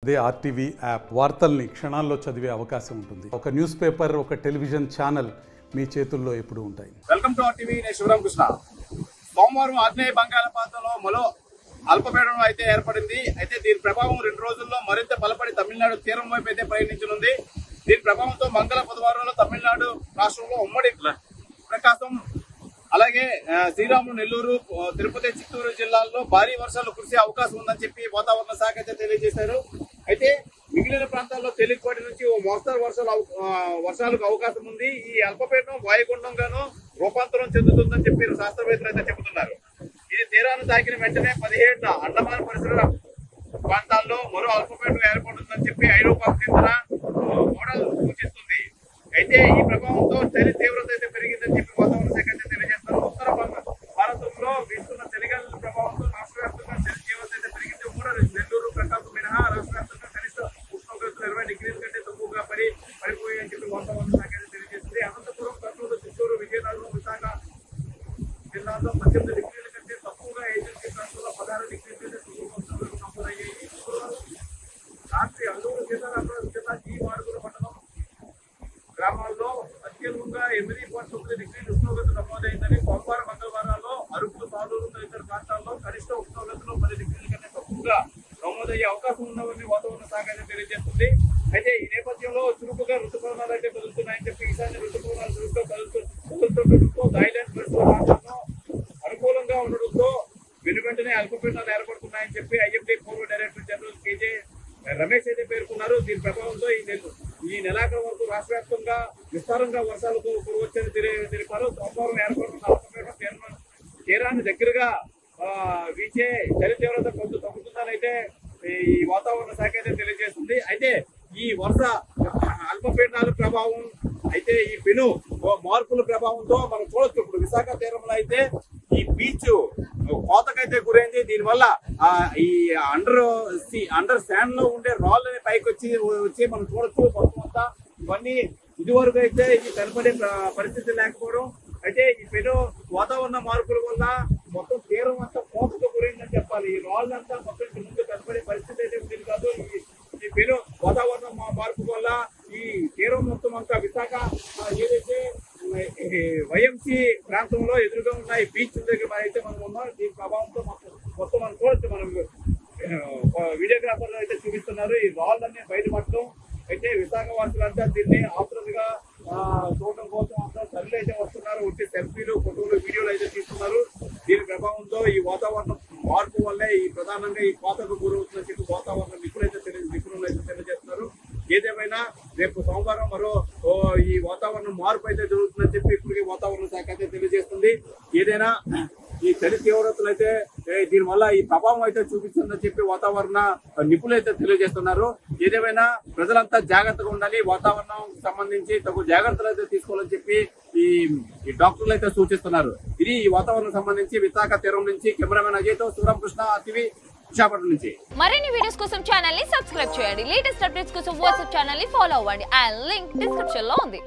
అదే RTV app వార్తల్ని క్షణాల్లో చదివే అవకాశం ఉంటుంది. ఒక న్యూస్ పేపర్, ఒక టెలివిజన్ ఛానల్ మీ చేతుల్లో ఎప్పుడూ ఉంటాయి. Welcome to RTV. నేను శివరామకృష్ణ. సోమవారం ఆగ్నేయ బంగాళాఖాతంలో మరో అల్పపీడనం అయితే ఏర్పడింది. అయితే దీని ప్రభావం 2 రోజుల్లో మరింత బలపడి తమిళనాడు తీరం వైపు అయితే ప్రయాణించనుంది. దీని ప్రభావంతో మంగళ బుధవారంలో తమిళనాడు రాష్ట్రంలో ఉమ్మడి ప్రకాశం, అలాగే శ్రీరాములు, నెల్లూరు, తిరుపతి, చిత్తూరు జిల్లాల్లో భారీ వర్షాలు కురిసే అవకాశం ఉందని చెప్పి వాతావరణ శాఖ అయితే తెలియజేశారు. అయితే మిగిలిన ప్రాంతాల్లో తేలికపాటి నుంచి ఓ మోస్తరు వర్షాలకు అవకాశం ఉంది. ఈ అల్పపీడనం వాయుగుండంగాను రూపాంతరం చెందుతుందని చెప్పి శాస్త్రవేత్తలు అయితే చెబుతున్నారు. ఇది తీరాన్ని తాకిన వెంటనే 17 అండమాన్ పరిసర ప్రాంతాల్లో మరో అల్పపీడనం ఏర్పడుతుందని చెప్పి ఐరోపా కేంద్ర మోడల్ సూచిస్తుంది. అయితే ఈ ప్రభావంతో చలి తీవ్రత అయితే పెరిగిందని చెప్పి వాతావరణ శాఖ అయితే తెలియజేస్తారు. ఉత్తర భారతంలో వీస్తున్న చలిగాలుల ప్రభావంతో రాష్ట్ర వ్యాప్తంగా చలి తీవ్రత అయితే పెరిగింది. నెల్లూరు, ప్రకాశం మినహా రాష్ట్ర వ్యాప్తంగా కనిష్ట ఉష్ణోగ్రతలు 20 డిగ్రీల కంటే తక్కువగా పడిపోయాయని చెప్పి వాతావరణ శాఖ అయితే తెలియజేస్తుంది. అనంతపురం, కర్నూలు, చిత్తూరు, విజయనగరం, విశాఖ జిల్లాల్లో 18 డిగ్రీల కంటే తక్కువగా, ఏజెన్సీ ప్రాంతాల్లో 16 డిగ్రీల కంటే తక్కువ నమోదయ్యాయి. రాత్రి అల్లూరు సీతారామరాజు జిల్లా జీ వాడుగుల మండలం గ్రామాల్లో అత్యల్పంగా 8.9 డిగ్రీల ఉష్ణోగ్రత నమోదైందని, సోమవారం, మంగళవారాల్లో అరకు, సాలూరు తదితర ప్రాంతాల్లో కనిష్ట ఉష్ణోగ్రతలు 10 డిగ్రీల కంటే తక్కువగా నమోదయ్యే అవకాశం ఉందని వాతావరణ శాఖ అయితే తెలియజేస్తుంది. అయితే ఈ నేపథ్యంలో చురుకుగా ఋతుపవనాలు అయితే కదులుతున్నాయని చెప్పి ఈశాన్య ఋతుపవనాలు చురుకుగా కదులుతుండటంతో థాయిలాండ్ పరిసర ప్రాంతాల్లో అనుకూలంగా ఉండడంతో వెనువెంటనే అల్పపీడనాలు ఏర్పడుతున్నాయని చెప్పి ఐఎండీ పూర్వ డైరెక్టర్ జనరల్ కేజే రమేష్ అయితే పేర్కొన్నారు. దీని ప్రభావంతో ఈ నెలాఖరు వరకు రాష్ట్ర వ్యాప్తంగా విస్తారంగా వర్షాలు కురవచ్చని తెలిపారు. సోమవారం ఏర్పడుతున్న అల్పపీడనం తీరాన్ని దగ్గరగా వీచే చలి తీవ్రత కొంత తగ్గుతుందని అయితే ఈ వాతావరణ శాఖ అయితే తెలియజేస్తుంది. అయితే ఈ వర్ష అల్పపీడనాల ప్రభావం అయితే ఈ పెను మార్పుల ప్రభావంతో మనం చూడొచ్చు. ఇప్పుడు విశాఖ తీరంలో అయితే ఈ బీచ్ కోతకైతే గురైంది. దీనివల్ల ఈ అండర్ శాండ్ లో ఉండే రాళ్ళని పైకి వచ్చి మనం చూడొచ్చు. మొత్తం అంతా ఇవన్నీ ఇదివరకు అయితే ఇది కనపడే పరిస్థితి లేకపోవడం, అయితే ఈ పెను వాతావరణ మార్పుల వల్ల మొత్తం తీరం అంతా కోతకు గురైందని చెప్పాలి. ఈ రాళ్ళంతా మొత్తం ముందు కనపడే పరిస్థితి అయితే ఉండేది కాదు. ఈ పెను వాతావరణ మార్పు వల్ల ఈ తీరం మొత్తం అంతా విశాఖ ఏదైతే వైఎంసీ ప్రాంతంలో ఎదురుగా ఉన్న ఈ బీచ్ దగ్గర అయితే మనం ఉన్నాం. దీని ప్రభావంతో మొత్తం మనం చూడొచ్చు. మనం వీడియోగ్రాఫర్లు అయితే చూపిస్తున్నారు ఈ రాళ్ళన్నీ బయటపడటం. అయితే విశాఖ వాసులంతా దీన్ని ఆతృతగా చూడటం కోసం అంతా తల్లి అయితే వస్తున్నారు. వచ్చి సెల్ఫీలు, ఫోటోలు, వీడియోలు అయితే తీస్తున్నారు. దీని ప్రభావంతో ఈ వాతావరణ మార్పు వల్లే ఈ ప్రధానంగా ఈ కోతకు గురవుతుందని చెప్పి వాతావరణ నిపుణులు అయితే తెలియజేస్తున్నారు. ఏదేమైనా రేపు సోమవారం మరో ఈ వాతావరణ మార్పు అయితే జరుగుతుందని చెప్పి ఇప్పటికీ వాతావరణ శాఖ అయితే తెలియజేస్తుంది. ఏదైనా ఈ చలి తీవ్రతలు అయితే దీనివల్ల ఈ ప్రభావం అయితే చూపిస్తుందని చెప్పి వాతావరణ నిపుణులు అయితే తెలియజేస్తున్నారు. ఏదేమైనా ప్రజలంతా జాగ్రత్తగా ఉండాలి. వాతావరణం సంబంధించి తగు జాగ్రత్తలు అయితే తీసుకోవాలని చెప్పి ఈ డాక్టర్లు అయితే సూచిస్తున్నారు. ఇది ఈ వాతావరణం సంబంధించి విశాఖ తీరం నుంచి కెమెరామెన్ అజయ్తో శివరామకృష్ణ, ఆర్టీవీ, విశాఖపట్నం నుంచి. మరిన్ని వీడియోస్ కోసం ఛానల్ ని సబ్స్క్రైబ్ చేయండి. లేటెస్ట్ అప్డేట్స్ కోసం వాట్సాప్ ఛానల్ ని ఫాలో అవ్వండి. ఆ లింక్ డిస్క్రిప్షన్ లో ఉంది.